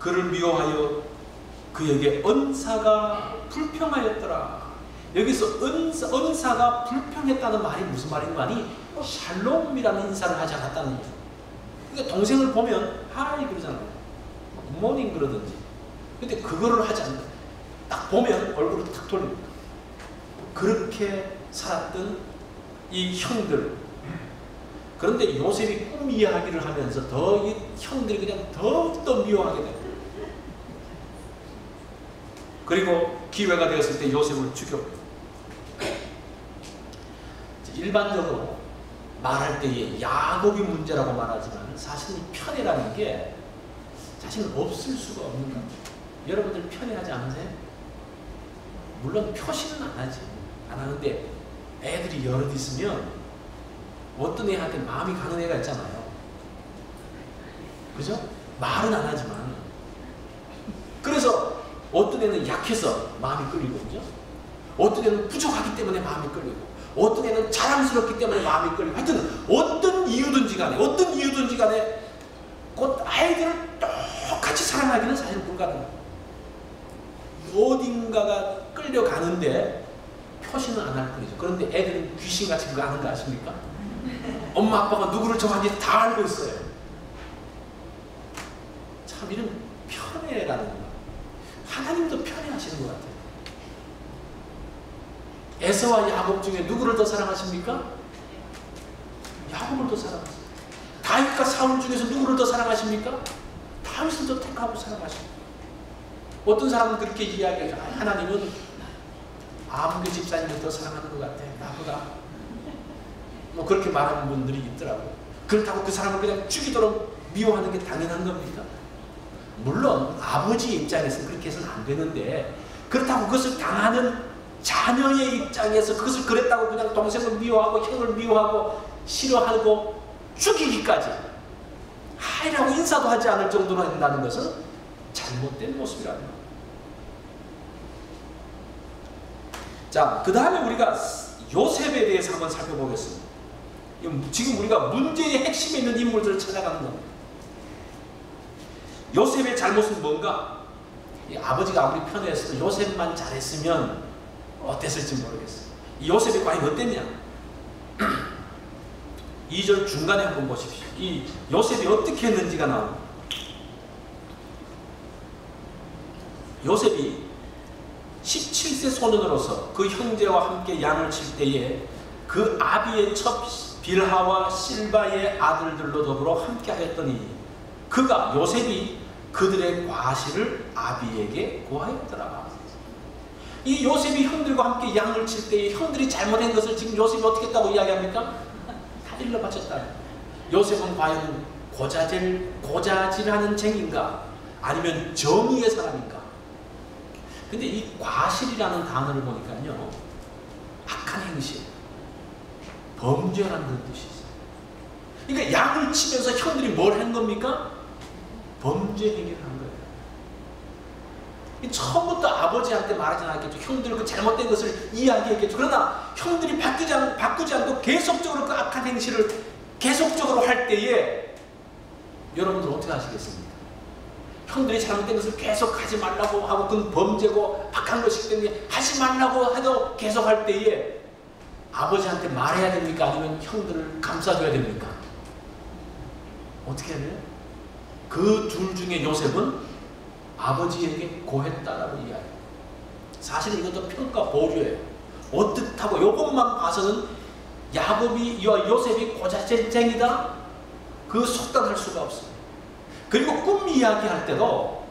그를 미워하여 그에게 은사가 불평하였더라. 여기서 은사가 불평했다는 말이 무슨 말인가 하니 샬롬이라는 인사를 하지 않았다는 거죠. 그러니까 동생을 보면 하이 그러잖아요. 굿모닝 그러든지. 근데 그거를 하지 않는다. 딱 보면 얼굴을 탁 돌립니다. 그렇게 살았던 이 형들. 그런데 요셉이 꿈 이야기를 하면서 더 이 형들이 그냥 더욱더 미워하게 됩니다. 그리고 기회가 되었을 때 요셉을 죽였고. 일반적으로 말할 때에 야곱이 문제라고 말하지만 사실 이 편애라는 게 사실은 없을 수가 없는 겁니다. 여러분들 편애하지 않으세요? 물론 표시는 안 하지. 안 하는데 애들이 여럿 있으면 어떤 애한테 마음이 가는 애가 있잖아요. 그죠? 말은 안 하지만. 그래서 어떤 애는 약해서 마음이 끌리고, 그죠? 어떤 애는 부족하기 때문에 마음이 끌리고, 어떤 애는 자랑스럽기 때문에 마음이 끌리고, 하여튼 어떤 이유든지 간에 곧 아이들을 똑같이 사랑하기는 사실 불가능해요. 어딘가가 끌려가는데 표시는 안 할 뿐이죠. 그런데 애들은 귀신같이 그거 아는 거 아십니까? 엄마 아빠가 누구를 좋아하는지 다 알고 있어요. 참 이런 편애라는 거. 하나님도 편애하시는 것 같아요. 에서와 야곱 중에 누구를 더 사랑하십니까? 야곱을 더 사랑하십니다. 다윗과 사울 중에서 누구를 더 사랑하십니까? 다윗을 더 택하고 사랑하십니다. 어떤 사람은 그렇게 이야기하죠. 하나님은 아무개 집사님을 더 사랑하는 것 같아. 나보다. 뭐 그렇게 말하는 분들이 있더라고요. 그렇다고 그 사람을 그냥 죽이도록 미워하는 게 당연한 겁니까? 물론 아버지의 입장에서는 그렇게 해서는 안 되는데, 그렇다고 그것을 당하는 자녀의 입장에서 그것을 그랬다고 그냥 동생을 미워하고 형을 미워하고 싫어하고 죽이기까지 하이라고 인사도 하지 않을 정도로 한다는 것은 잘못된 모습이라는 겁니다. 자, 그 다음에 우리가 요셉에 대해서 한번 살펴보겠습니다. 지금 우리가 문제의 핵심에 있는 인물들을 찾아가는 겁니다. 요셉의 잘못은 뭔가? 아버지가 아무리 편애했어도 요셉만 잘했으면 어땠을지 모르겠어요. 이 요셉이 과연 어땠냐? 2절 중간에 한번 보십시오. 이 요셉이 어떻게 했는지가 나옵니다. 요셉이 17세 소년으로서 그 형제와 함께 양을 칠 때에 그 아비의 첩 빌하와 실바의 아들들로 더불어 함께 하였더니 그가 요셉이 그들의 과실을 아비에게 고하였더라. 이 요셉이 형들과 함께 양을 칠 때에 형들이 잘못한 것을 지금 요셉이 어떻게 했다고 이야기합니까? 다 일러 바쳤다. 요셉은 과연 고자질하는 쟁인가? 아니면 정의의 사람인가? 근데 이 과실이라는 단어를 보니까요, 악한 행실, 범죄라는 그런 뜻이 있어요. 그러니까 양을 치면서 형들이 뭘 한 겁니까? 범죄 행위를 한 거예요. 처음부터 아버지한테 말하지 않았겠죠. 형들 그 잘못된 것을 이야기했겠죠. 그러나 형들이 바꾸지 않고 계속적으로 그 악한 행실을 계속적으로 할 때에 여러분들 어떻게 하시겠습니까? 형들이 잘못된 것을 계속 하지 말라고 하고 그건 범죄고 악한 것이기 때문에 하지 말라고 해도 계속 할 때에 아버지한테 말해야 됩니까? 아니면 형들을 감싸줘야 됩니까? 어떻게 해야 돼요? 그 둘 중에 요셉은 아버지에게 고했다라고 이야기해요. 사실 이것도 평가 보류예요. 어떻다고 이것만 봐서는 요셉이 고자질쟁이다? 그 속단할 수가 없어요. 그리고 꿈 이야기할 때도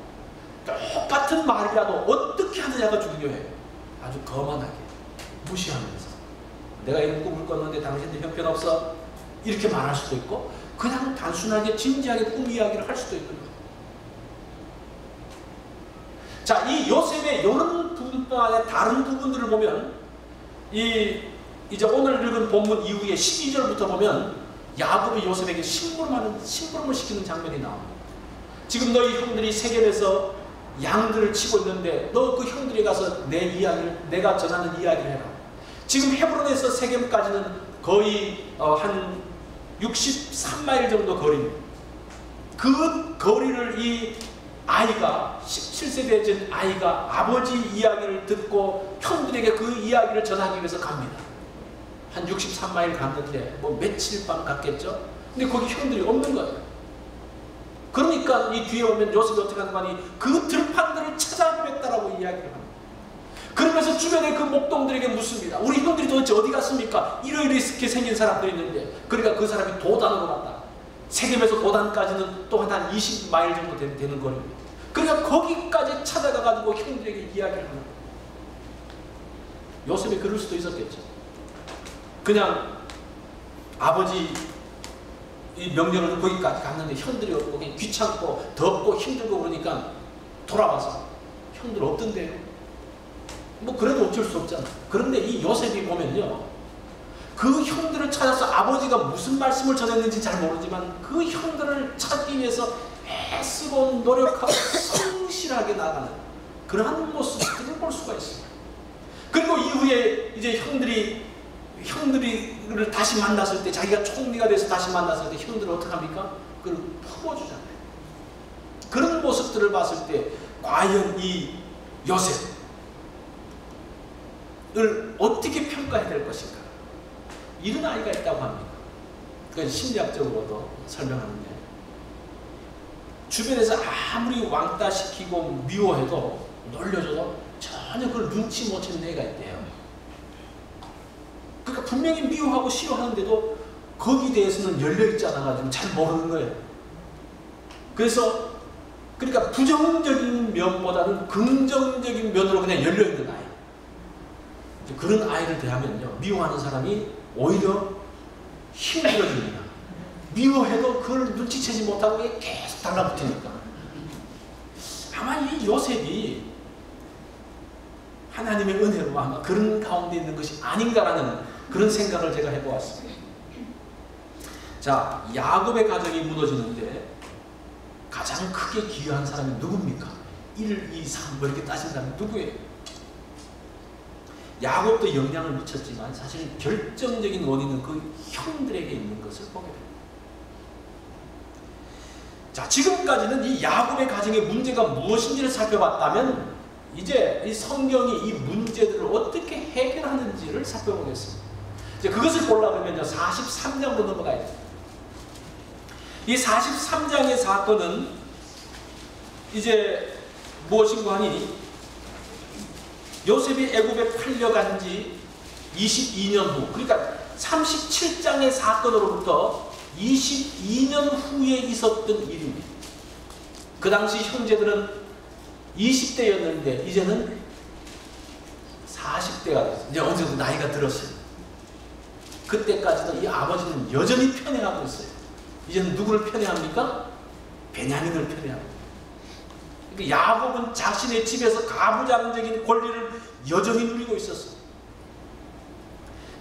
똑같은 말이라도 어떻게 하느냐가 중요해요. 아주 거만하게 무시하면서 내가 이런 꿈을 꿨는데 당신들 형편없어? 이렇게 말할 수도 있고 그냥 단순하게 진지하게 꿈 이야기를 할 수도 있는 거예요. 자, 이 요셉의 이런 부분뿐 아니라 다른 부분들을 보면 이제 오늘 읽은 본문 이후에 12절부터 보면 야곱이 요셉에게 심부름을 시키는 장면이 나옵니다. 지금 너희 형들이 세겜에서 양들을 치고 있는데 너 그 형들이 가서 내가 전하는 이야기를 해라. 지금 헤브론에서 세겜까지는 거의 한 63마일 정도 거리입니다. 그 거리를 이 아이가 17세대 된 아이가 아버지 이야기를 듣고 형들에게 그 이야기를 전하기 위해서 갑니다. 한 63마일 갔는데 뭐 며칠 밤 갔겠죠. 근데 거기 형들이 없는 거예요. 그러니까 이 뒤에 오면 요셉이 어떻게 하는 거니 그 들판들을 찾아 헤맸다라고 이야기를 합니다. 그러면서 주변에 그 목동들에게 묻습니다. 우리 형들이 도대체 어디 갔습니까? 이렇게 생긴 사람들이 있는데, 그러니까 그 사람이 도단으로 갔다. 세겜에서 도단까지는 또한 한 20마일 정도 되는 거리입니다. 그러니까 거기까지 찾아가가지고 형들에게 이야기를 하는 거예요. 요셉이 그럴 수도 있었겠죠. 그냥 아버지 이 명령을 거기까지 갔는데 형들이 없고 그냥 귀찮고 덥고 힘들고 그러니까 돌아와서 형들 없던데요. 뭐 그래도 어쩔 수 없잖아. 그런데 이 요셉이 보면요, 그 형들을 찾아서 아버지가 무슨 말씀을 전했는지 잘 모르지만 그 형들을 찾기 위해서 애쓰고 노력하고 성실하게 나가는 그러한 모습들을 볼 수가 있습니다. 그리고 이후에 이제 형들이를 다시 만났을 때, 자기가 총리가 돼서 다시 만났을 때 형들을 어떻게 합니까? 그걸 품어주잖아요. 그런 모습들을 봤을 때 과연 이 요셉을 어떻게 평가해야 될 것인가? 이런 아이가 있다고 합니다. 그건 심리학적으로도 설명하는데, 주변에서 아무리 왕따시키고 미워해도 놀려줘도 전혀 그걸 눈치 못 채는 애가 있대요. 그러니까 분명히 미워하고 싫어하는데도 거기에 대해서는 열려있지 않아가지고 잘 모르는 거예요. 그러니까 부정적인 면보다는 긍정적인 면으로 그냥 열려있는 아이. 그런 아이를 대하면요, 미워하는 사람이 오히려 힘들어집니다. 미워해도 그걸 눈치채지 못하고 계속 달라붙으니까. 아마 이 요셉이 하나님의 은혜로 아마 그런 가운데 있는 것이 아닌가라는 그런 생각을 제가 해보았습니다. 자, 야곱의 가정이 무너지는데 가장 크게 기여한 사람이 누굽니까? 1, 2, 3 뭐 이렇게 따진다면 누구예요? 야곱도 영향을 미쳤지만 사실 결정적인 원인은 그 형들에게 있는 것을 보게 됩니다. 자, 지금까지는 이 야곱의 가정의 문제가 무엇인지를 살펴봤다면 이제 이 성경이 이 문제들을 어떻게 해결하는지를 살펴보겠습니다. 이제 그것을 보려면 43장으로 넘어가야 됩니다. 이 43장의 사건은 이제 무엇인가 하니 요셉이 애굽에 팔려간 지 22년 후, 그러니까 37장의 사건으로부터 22년 후에 있었던 일입니다. 그 당시 형제들은 20대였는데 이제는 40대가 됐어요. 이제 어느 정도 나이가 들었어요. 그때까지도 이 아버지는 여전히 편애하고 있어요. 이제는 누구를 편애합니까? 베냐민을 편애합니다. 그러니까 야곱은 자신의 집에서 가부장적인 권리를 여전히 누리고 있었어요.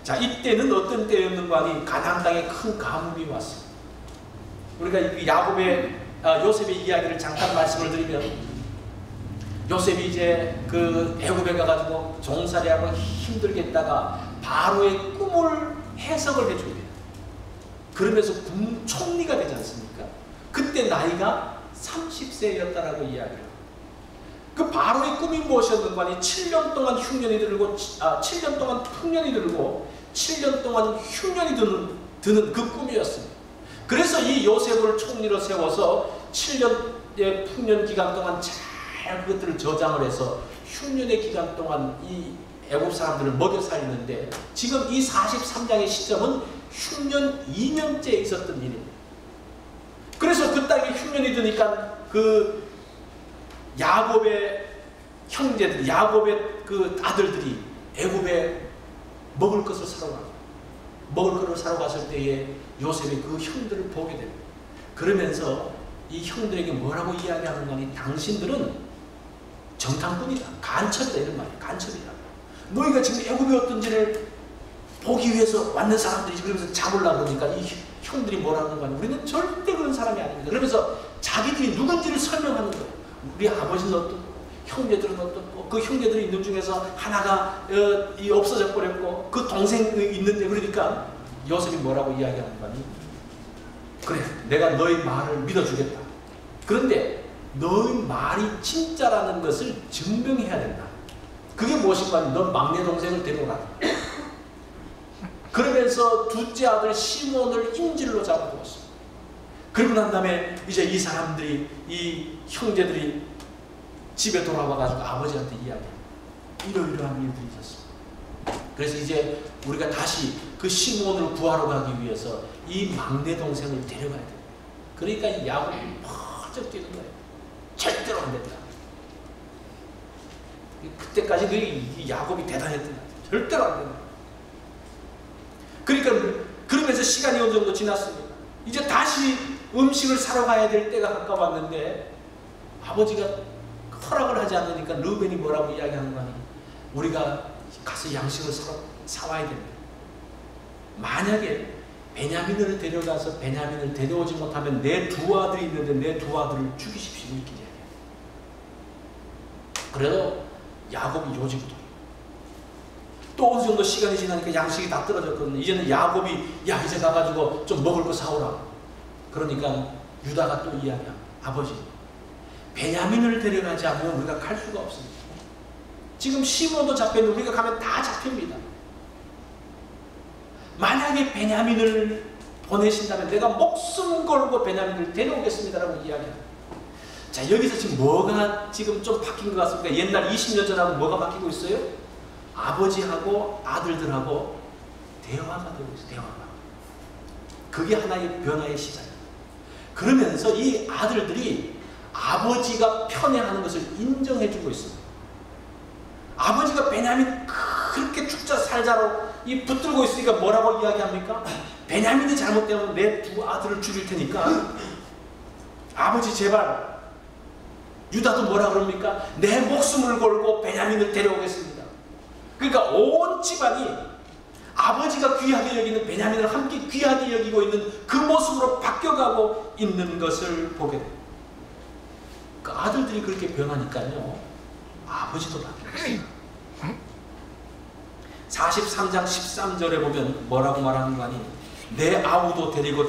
자, 이때는 어떤 때였는가 하니 가나안 땅에 큰 가뭄이 왔어요. 우리가 요셉의 이야기를 잠깐 말씀을 드리면, 요셉이 이제 그 애굽에 가가지고 종살이하고 힘들겠다가 바로의 꿈을 해석을 해줍니다. 그러면서 총리가 되지 않습니까? 그때 나이가 30세였다라고 이야기해요. 그 바로의 꿈이 무엇이었는가 하니 7년 동안 흉년이 들고 7년 동안 풍년이 들고 7년 동안 흉년이 드는 그 꿈이었습니다. 그래서 이 요셉을 총리로 세워서 7년의 풍년 기간 동안 잘 그것들을 저장을 해서 흉년의 기간 동안 이 애굽 사람들을 먹여 살리는데, 지금 이 43장의 시점은 흉년 2년째에 있었던 일입니다. 그래서 그 땅에 흉년이 드니까 그 야곱의 형제들, 야곱의 그 아들들이 애굽에 먹을 것을 사러 갑니다. 먹을 것을 사러 갔을 때에 요셉이 그 형들을 보게 됩니다. 그러면서 이 형들에게 뭐라고 이야기하는 거니, 당신들은 정탐꾼이다, 간첩이다, 이런 말이에요. 간첩이다. 너희가 지금 애굽이 어떤지를 보기 위해서 왔는 사람들이지. 그러면서 잡으려고 그러니까 이 형들이 뭐라는 거니, 우리는 절대 그런 사람이 아닙니다. 그러면서 자기들이 누군지를 설명하는 거예요. 우리 아버지는 어떻고, 형제들은 어떻고, 그 형제들이 있는 중에서 하나가 없어져 버렸고, 그 동생이 있는데, 그러니까 요셉이 뭐라고 이야기하는 거니, 그래, 내가 너희 말을 믿어주겠다. 그런데 너의 말이 진짜라는 것을 증명해야 된다. 그게 무엇인가 하면 넌 막내 동생을 데려오라. 그러면서 둘째 아들 시몬을 인질로 잡아두었어. 그러고 난 다음에 이제 이 사람들이, 이 형제들이 집에 돌아와가지고 아버지한테 이야기해. 이러이러한 일들이 있었어. 그래서 이제 우리가 다시 그 시몬을 구하러 가기 위해서 이 막내 동생을 데려가야 돼. 그러니까 이 야곱이 펄쩍 뛰는 거예요. 절대로 안 된다. 그때까지 그 야곱이 대단했던 거야. 절대로 안 된다. 그러니까 그러면서 시간이 어느 정도 지났습니다. 이제 다시 음식을 사러 가야 될 때가 가까웠는데 아버지가 허락을 하지 않으니까 르벤이 뭐라고 이야기하는 거 아니에요? 우리가 가서 양식을 사와야 됩니다. 만약에 베냐민을 데려가서 베냐민을 데려오지 못하면 내 두 아들이 있는데 내 두 아들을 죽이십시오. 이렇게 이야기해요. 그래도 야곱이 요지부터 또 어느 정도 시간이 지나니까 양식이 다 떨어졌거든요. 이제는 야곱이 야 이제 가가지고 좀 먹을 거 사오라. 그러니까 유다가 또 이야기합니다. 아버지 베냐민을 데려가지 않으면 우리가 갈 수가 없습니다. 지금 시몬도 잡혔는데 우리가 가면 다 잡힙니다. 만약에 베냐민을 보내신다면 내가 목숨 걸고 베냐민을 데려오겠습니다라고 이야기합니다. 자, 여기서 지금 뭐가 지금 좀 바뀐 것 같습니까? 옛날 20년 전하고 뭐가 바뀌고 있어요? 아버지하고 아들들하고 대화가 되고 있어요. 대화가. 그게 하나의 변화의 시작입니다. 그러면서 이 아들들이 아버지가 편애하는 것을 인정해주고 있습니다. 아버지가 베냐민 그렇게 죽자 살자로 이 붙들고 있으니까 뭐라고 이야기합니까? 베냐민이 잘못되면 내 두 아들을 죽일 테니까 아버지 제발. 유다도 뭐라 그럽니까? 내 목숨을 걸고 베냐민을 데려오겠습니다. 그러니까 온 집안이 아버지가 귀하게 여기는 베냐민을 함께 귀하게 여기고 있는 그 모습으로 바뀌어가고 있는 것을 보게 돼요. 그 아들들이 그렇게 변하니까요. 아버지도 바뀌었어요. 43장 13절에 보면 뭐라고 말하는 거 아니? 내 아우도 데리고